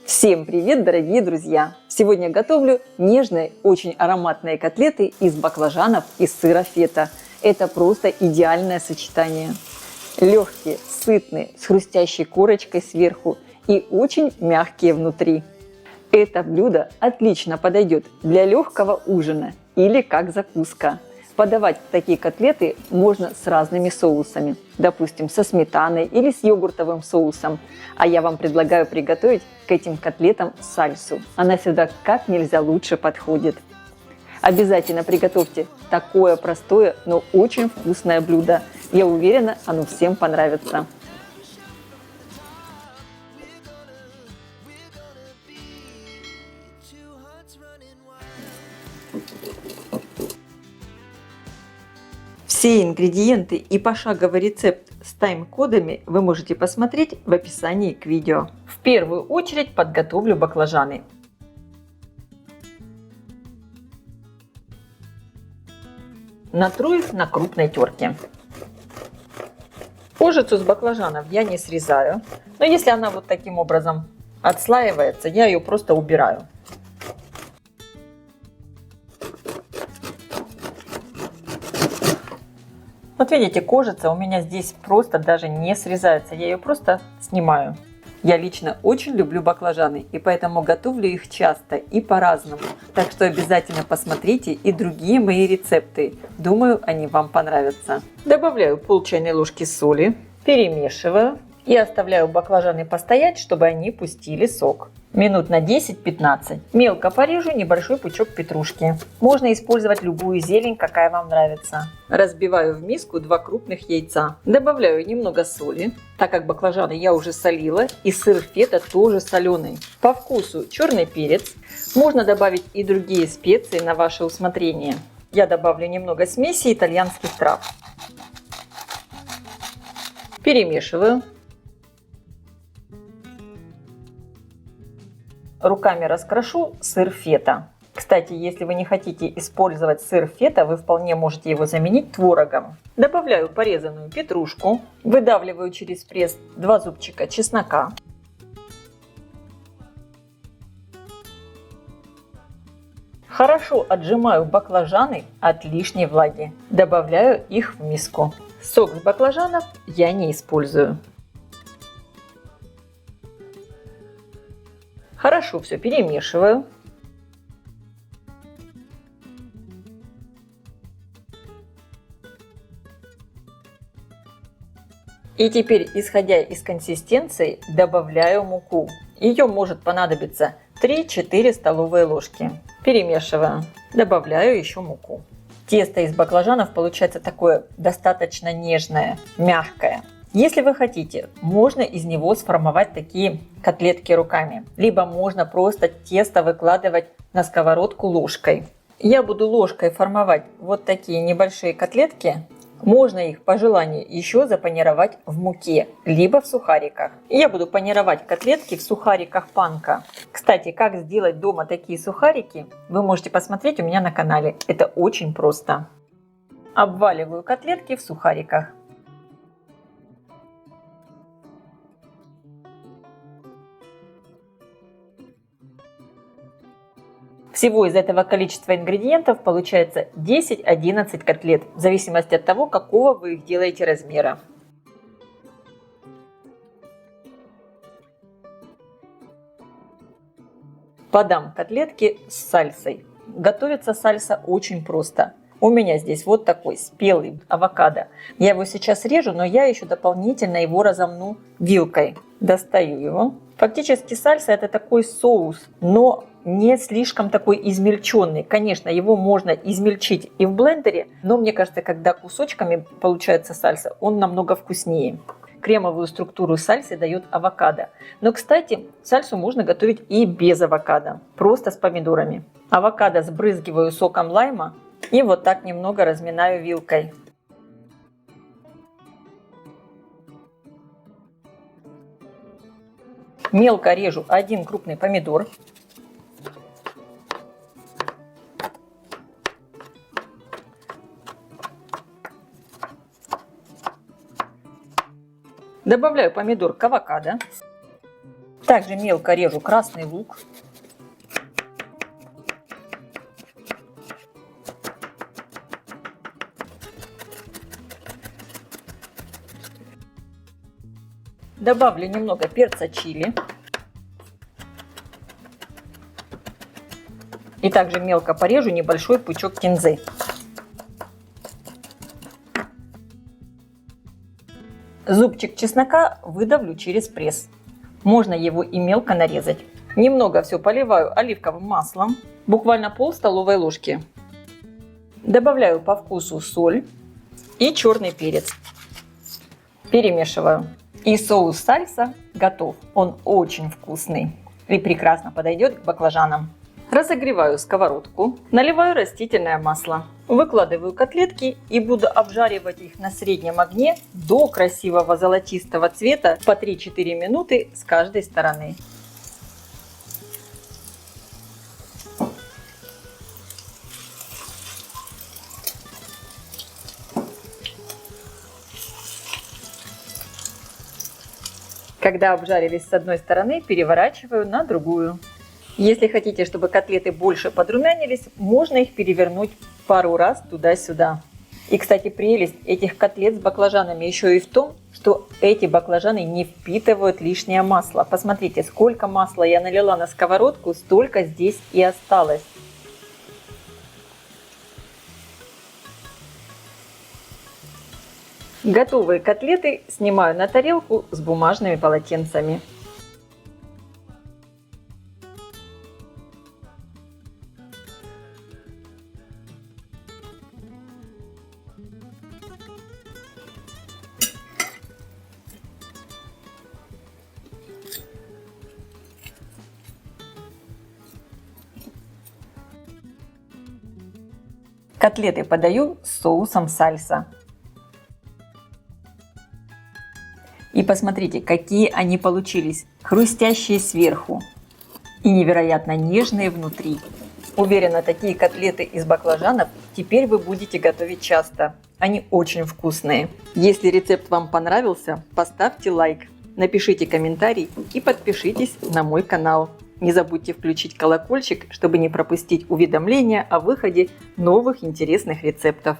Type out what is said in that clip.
Всем привет, дорогие друзья! Сегодня готовлю нежные, очень ароматные котлеты из баклажанов и сыра фета. Это просто идеальное сочетание. Легкие, сытные, с хрустящей корочкой сверху и очень мягкие внутри. Это блюдо отлично подойдет для легкого ужина или как закуска. Подавать такие котлеты можно с разными соусами, допустим, со сметаной или с йогуртовым соусом. А я вам предлагаю приготовить к этим котлетам сальсу. Она сюда как нельзя лучше подходит. Обязательно приготовьте такое простое, но очень вкусное блюдо. Я уверена, оно всем понравится. Все ингредиенты и пошаговый рецепт с тайм-кодами вы можете посмотреть в описании к видео. В первую очередь подготовлю баклажаны. Натру их на крупной терке. Кожицу с баклажанов я не срезаю, но если она вот таким образом отслаивается, я ее просто убираю. Вот видите, кожица у меня здесь просто даже не срезается, я ее просто снимаю. Я лично очень люблю баклажаны, и поэтому готовлю их часто и по-разному. Так что обязательно посмотрите и другие мои рецепты. Думаю, они вам понравятся. Добавляю пол чайной ложки соли, перемешиваю и оставляю баклажаны постоять, чтобы они пустили сок. Минут на 10-15. Мелко порежу небольшой пучок петрушки. Можно использовать любую зелень, какая вам нравится. Разбиваю в миску 2 крупных яйца. Добавляю немного соли, так как баклажаны я уже солила, и сыр фета тоже соленый. По вкусу черный перец. Можно добавить и другие специи на ваше усмотрение. Я добавлю немного смеси итальянских трав. Перемешиваю. Руками раскрошу сыр фета. Кстати, если вы не хотите использовать сыр фета, вы вполне можете его заменить творогом. Добавляю порезанную петрушку. Выдавливаю через пресс 2 зубчика чеснока. Хорошо отжимаю баклажаны от лишней влаги. Добавляю их в миску. Сок с баклажанов я не использую. Хорошо все перемешиваю. И теперь, исходя из консистенции, добавляю муку. Ее может понадобиться 3-4 столовые ложки. Перемешиваю. Добавляю еще муку. Тесто из баклажанов получается такое достаточно нежное, мягкое. Если вы хотите, можно из него сформовать такие котлетки руками. Либо можно просто тесто выкладывать на сковородку ложкой. Я буду ложкой формовать вот такие небольшие котлетки. Можно их по желанию еще запанировать в муке, либо в сухариках. Я буду панировать котлетки в сухариках панко. Кстати, как сделать дома такие сухарики, вы можете посмотреть у меня на канале. Это очень просто. Обваливаю котлетки в сухариках. Всего из этого количества ингредиентов получается 10-11 котлет, в зависимости от того, какого вы их делаете размера. Подам котлетки с сальсой. Готовится сальса очень просто. У меня здесь вот такой спелый авокадо. Я его сейчас режу, но я еще дополнительно его разомну вилкой. Достаю его. Фактически сальса это такой соус, но не слишком такой измельченный. Конечно, его можно измельчить и в блендере, но мне кажется, когда кусочками получается сальса, он намного вкуснее. Кремовую структуру сальсы дает авокадо. Но, кстати, сальсу можно готовить и без авокадо, просто с помидорами. Авокадо сбрызгиваю соком лайма и вот так немного разминаю вилкой. Мелко режу 1 крупный помидор. Добавляю помидор к авокадо. Также мелко режу красный лук. Добавлю немного перца чили. И также мелко порежу небольшой пучок кинзы. Зубчик чеснока выдавлю через пресс. Можно его и мелко нарезать. Немного все поливаю оливковым маслом, буквально пол столовой ложки. Добавляю по вкусу соль и черный перец. Перемешиваю. И соус сальса готов. Он очень вкусный и прекрасно подойдет к баклажанам. Разогреваю сковородку, наливаю растительное масло, выкладываю котлетки и буду обжаривать их на среднем огне до красивого золотистого цвета по 3-4 минуты с каждой стороны. Когда обжарились с одной стороны, переворачиваю на другую. Если хотите, чтобы котлеты больше подрумянились, можно их перевернуть пару раз туда-сюда. И, кстати, прелесть этих котлет с баклажанами еще и в том, что эти баклажаны не впитывают лишнее масло. Посмотрите, сколько масла я налила на сковородку, столько здесь и осталось. Готовые котлеты снимаю на тарелку с бумажными полотенцами. Котлеты подаю с соусом сальса. И посмотрите, какие они получились. Хрустящие сверху и невероятно нежные внутри. Уверена, такие котлеты из баклажанов теперь вы будете готовить часто. Они очень вкусные. Если рецепт вам понравился, поставьте лайк, напишите комментарий и подпишитесь на мой канал. Не забудьте включить колокольчик, чтобы не пропустить уведомления о выходе новых интересных рецептов.